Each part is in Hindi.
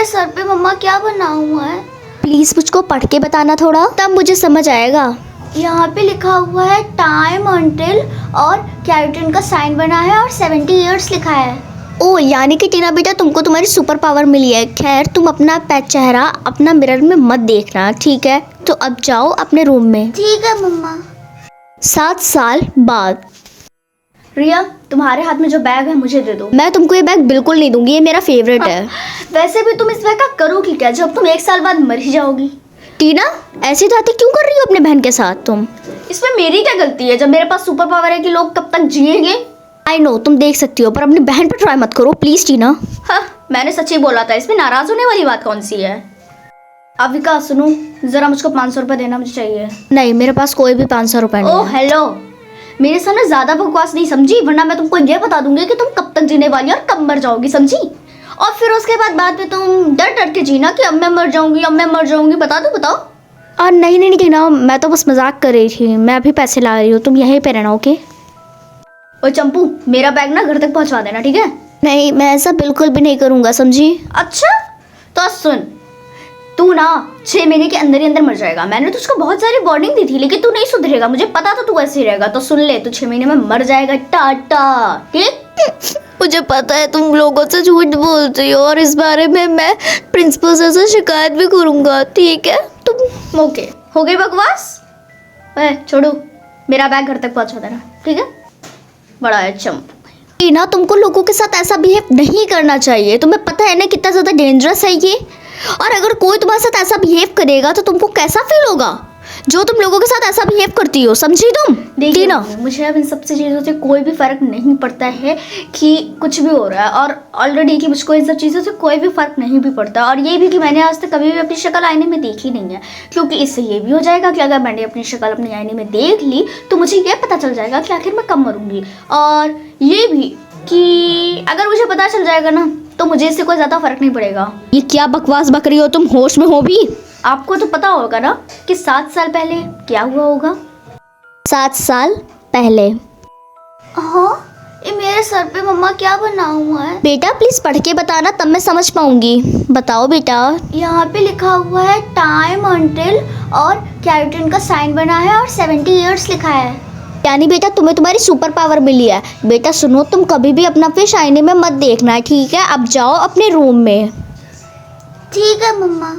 मेरे सर पे मम्मा क्या बना हुआ है? प्लीज मुझको पढ़ के बताना थोड़ा, तब मुझे समझ आएगा। यहाँ पे लिखा हुआ है टाइम अंटिल और कैरेटिन का साइन बना है और 70 इयर्स लिखा है। ओ यानी कि टीना बेटा तुमको तुम्हारी सुपर पावर मिली है। खैर तुम अपना चेहरा अपना मिरर में मत देखना, ठीक है? तो अब जाओ अपने रूम में। ठीक है मम्मा। 7 साल बाद। रिया, तुम्हारे हाथ में जो बैग है मुझे दे दो। मैं तुमको ये बैग बिल्कुल नहीं दूंगी, ये मेरा फेवरेट है। वैसे भी तुम इस बैग का करोगी क्या जब तुम 1 साल बाद मर ही जाओगी? टीना ऐसी बातें क्यों कर रही हो अपने बहन के साथ तुम? इसमें मेरी क्या गलती है जब मेरे पास सुपर पावर है कि लोग कब तक जिएंगे? आई नो तुम देख सकती हो, पर अपनी बहन पर ट्राई मत करो प्लीज टीना। हाँ, मैंने सच ही बोला था, इसमें नाराज होने वाली बात कौन सी है? अविका सुनो, जरा मुझको 500 रुपये देना, मुझे चाहिए। नहीं मेरे पास कोई भी 500 रुपये नहीं ओह है। हेलो, मेरे सामने ज्यादा बकवास नहीं समझी, वरना मैं तुमको ये बता दूंगी कि तुम कब तक जीने वाली और कब मर जाओगी, समझी? और फिर उसके बाद में तुम डर डर के जीना कि अब मैं मर जाऊंगी, अब मैं मर जाऊंगी। बता दो बताओ। नहीं टीना, मैं तो बस मजाक कर रही थी। मैं अभी पैसे ला रही हूँ, तुम यहीं पे रहना, ओके? और चंपू, मेरा बैग ना घर तक पहुंचवा देना, ठीक है? नहीं मैं ऐसा बिल्कुल भी नहीं करूँगा, समझी? अच्छा तो सुन, तू ना 6 महीने के अंदर ही अंदर मर जाएगा। मैंने तुझको बहुत सारी वार्निंग दी थी, लेकिन तू नहीं सुधरेगा। मुझे पता था तू ऐसे ही रहेगा, तो सुन ले, तू 6 महीने में मर जाएगा। टाटा, ठीक? मुझे पता है तुम लोगों से झूठ बोलती हो, और इस बारे में मैं प्रिंसिपल सर से शिकायत भी करूँगा, ठीक है? तुम ओके, हो गई बकवास? छोड़ो, मेरा बैग घर तक पहुंचा देना, ठीक है? बड़ा है चंपू। टीना तुमको लोगों के साथ ऐसा बिहेव नहीं करना चाहिए। तुम्हें पता है ना कितना ज़्यादा डेंजरस है ये। और अगर कोई तुम्हारे साथ ऐसा बिहेव करेगा तो तुमको कैसा फील होगा, जो तुम लोगों के साथ ऐसा बिहेव करती हो, समझी तुम? देखिए, मुझे अब इन सब चीज़ों से कोई भी फर्क नहीं पड़ता है कि कुछ भी हो रहा है, और ऑलरेडी कि मुझको इन सब चीज़ों से कोई भी फर्क नहीं भी पड़ता। और ये भी कि मैंने आज तक कभी भी अपनी शक्ल आईने में देखी नहीं है, क्योंकि इससे ये भी हो जाएगा कि अगर मैंने अपनी शक्ल अपनी आईने में देख ली तो मुझे ये पता चल जाएगा कि आखिर मैं कब मरूंगी। और ये भी कि अगर मुझे पता चल जाएगा ना तो मुझे इससे कोई ज़्यादा फर्क नहीं पड़ेगा। ये क्या बकवास बक रही हो तुम? होश में हो भी? आपको तो पता होगा ना कि 7 साल पहले क्या हुआ होगा? 7 साल पहले? हाँ, ये मेरे सर पे मम्मा क्या बना हुआ है? बेटा प्लीज पढ़ के बताना, तब मैं समझ पाऊंगी। बताओ बेटा। यहाँ पे लिखा हुआ है टाइम अंटिल और कैरेटिन का साइन बना है और 70 इयर्स लिखा है। यानी बेटा तुम्हें तुम्हारी सुपर पावर मिली है। बेटा सुनो, तुम कभी भी अपना फेस आईने में मत देखना है, ठीक है? अब जाओ अपने रूम में। ठीक है मम्मा।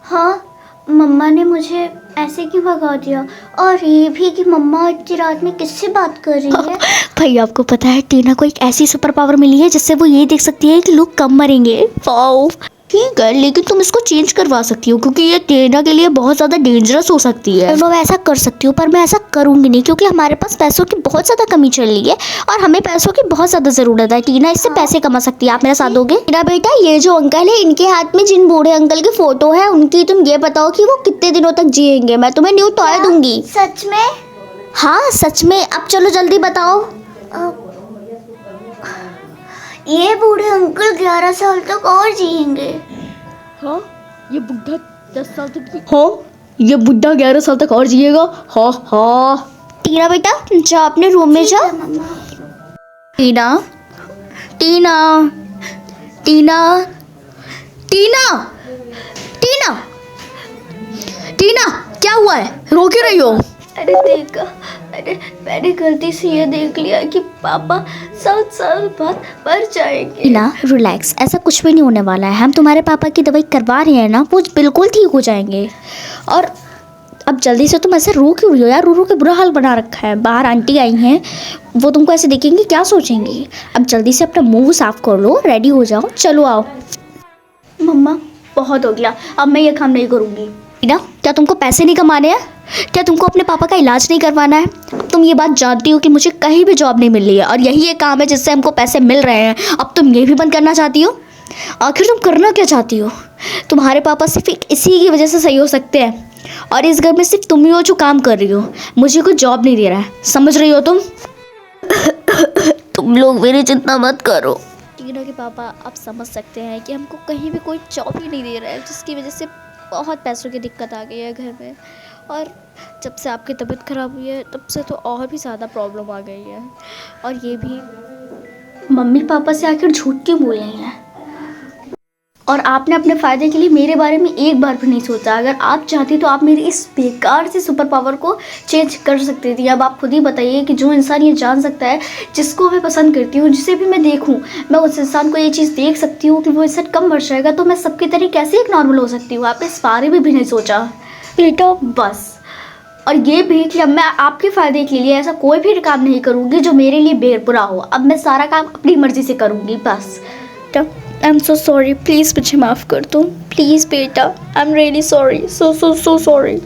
हाँ, मम्मा ने मुझे ऐसे क्यों भगा दिया? और ये भी कि मम्मा इतनी रात में किससे बात कर रही है? भाई आपको पता है टीना को एक ऐसी सुपर पावर मिली है जिससे वो ये देख सकती है कि लोग कब मरेंगे। वाओ, ठीक है, लेकिन तुम इसको चेंज करवा सकती हो क्योंकि ये टीना के लिए बहुत ज़्यादा डेंजरस हो सकती है। मैं ऐसा कर सकती हूँ, पर मैं ऐसा करूँगी नहीं क्योंकि हमारे पास पैसों की बहुत ज़्यादा कमी चल रही है और हमें पैसों की बहुत ज़्यादा ज़रूरत है। टीना इससे पैसे कमा सकती है। आप मेरे साथ दोगे? टीना बेटा, ये जो अंकल है इनके हाथ में जिन बूढ़े अंकल की फ़ोटो है उनकी तुम ये बताओ कि वो कितने दिनों तक जिएंगे। मैं तुम्हें न्यू टॉय दूंगी। सच में? हाँ सच में। अब चलो जल्दी बताओ। ये बूढ़े अंकल 11 साल तक और जिएंगे। हाँ, ये बुढ़ा 10 साल तक। हाँ, ये बुढ़ा 11 साल तक और जिएगा। हाँ हाँ। टीना बेटा जाओ अपने रूम में जाओ। टीना, टीना, टीना, टीना, टीना, टीना, क्या हुआ है? रो क्यों रही हो? अरे देखा, अरे मैंने गलती से ये देख लिया कि पापा 7 साल बाद मर जाएंगे। टीना रिलैक्स, ऐसा कुछ भी नहीं होने वाला है। हम तुम्हारे पापा की दवाई करवा रहे हैं ना, वो बिल्कुल ठीक हो जाएंगे। और अब जल्दी से तुम ऐसे रो क्यों रही हो यार? रो रो के बुरा हाल बना रखा है। बाहर आंटी आई हैं, वो तुमको ऐसे देखेंगे, क्या सोचेंगी? अब जल्दी से अपना मुंह साफ कर लो, रेडी हो जाओ, चलो आओ। मम्मा बहुत हो गया, अब मैं ये काम नहीं करूँगी। टीना क्या तुमको पैसे नहीं कमाने हैं? क्या तुमको अपने पापा का इलाज नहीं करवाना है? तुम ये बात जानती हो कि मुझे कहीं भी जॉब नहीं मिल रही है और यही एक काम है जिससे हमको पैसे मिल रहे हैं। अब तुम ये भी बंद करना चाहती हो? आखिर तुम करना क्या चाहती हो? तुम्हारे पापा सिर्फ एक इसी की वजह से सही हो सकते हैं और इस घर में सिर्फ तुम ही हो जो काम कर रही हो। मुझे कोई जॉब नहीं दे रहा है, समझ रही हो तुम? तुम लोग मेरी चिंता मत करो। टीना के पापा अब समझ सकते हैं कि हमको कहीं भी कोई जॉब ही नहीं दे रहा है, जिसकी वजह से बहुत पैसों की दिक्कत आ गई है घर में। और जब से आपकी तबीयत ख़राब हुई है तब से तो और भी ज़्यादा प्रॉब्लम आ गई है। और ये भी मम्मी पापा से आखिर झूठ क्यों बोल रही हैं? और आपने अपने फ़ायदे के लिए मेरे बारे में एक बार भी नहीं सोचा। अगर आप चाहती तो आप मेरी इस बेकार से सुपर पावर को चेंज कर सकती थी। अब आप खुद ही बताइए कि जो इंसान ये जान सकता है, जिसको मैं पसंद करती हूँ, जिसे भी मैं देखूँ, मैं उस इंसान को ये चीज़ देख सकती हूँ कि वो इससे कम मर जाएगा, तो मैं सबकी तरह कैसे एक नॉर्मल हो सकती हूँ? आपने इस बारे में भी नहीं सोचा बेटा, बस। और ये भी कि अब मैं आपके फ़ायदे के लिए ऐसा कोई भी काम नहीं करूँगी जो मेरे लिए बेबुरा हो। अब मैं सारा काम अपनी मर्ज़ी से करूँगी, बस। I am so sorry, please मुझे माफ़ कर दो, प्लीज़ बेटा, I am really sorry, so sorry.